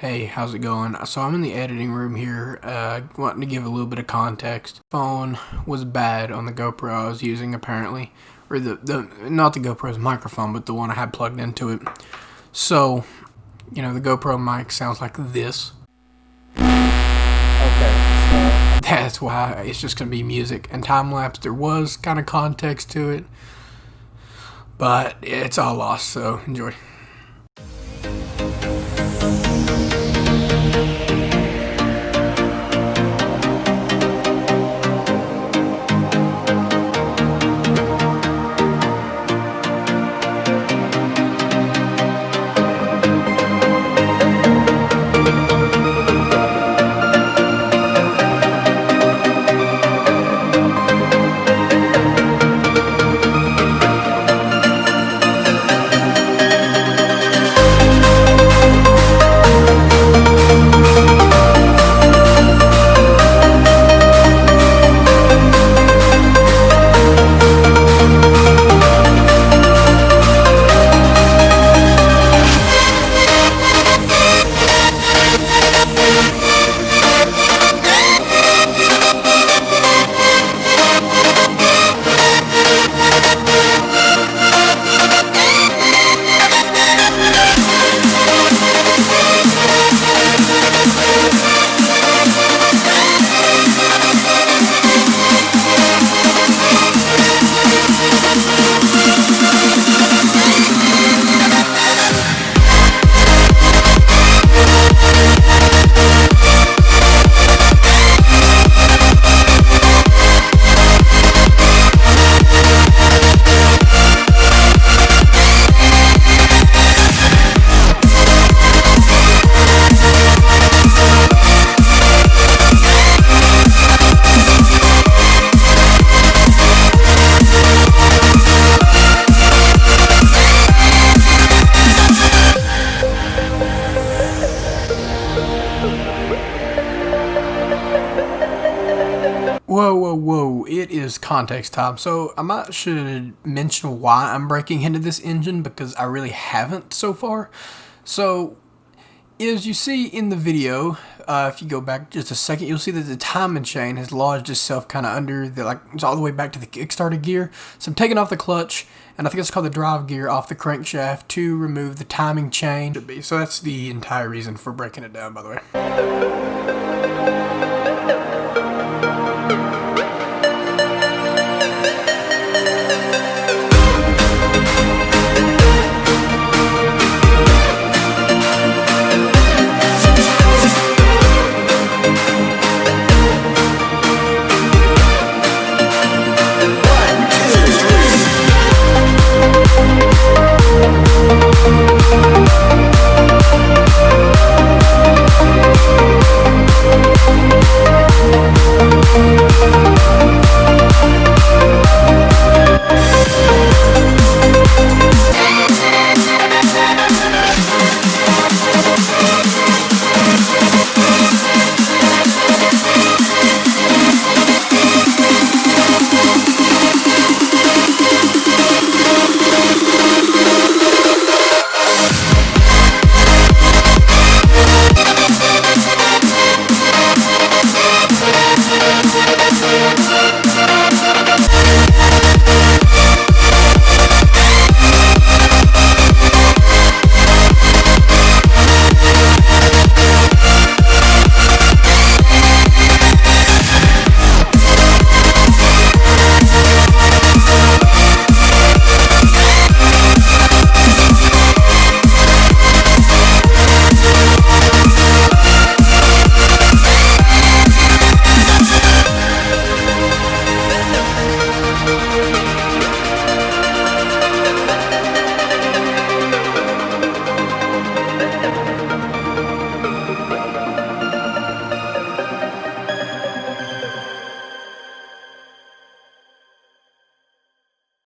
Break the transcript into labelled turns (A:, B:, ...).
A: Hey, how's it going? So I'm in the editing room here, wanting to give a little bit of context. Phone was bad on the GoPro I was using apparently, or not the GoPro's microphone, but the one I had plugged into it. So, the GoPro mic sounds like this.
B: Okay, so
A: That's why it's just gonna be music and time lapse. There was kind of context to it, but it's all lost. So enjoy. Whoa, it is context time. So I might should mention why I'm breaking into this engine because I really haven't so far. So as you see in the video, if you go back just a second, you'll see that the timing chain has lodged itself kind of under it's all the way back to the kickstarter gear. So I'm taking off the clutch, and I think it's called the drive gear, off the crankshaft to remove the timing chain. So that's the entire reason for breaking it down, by the way.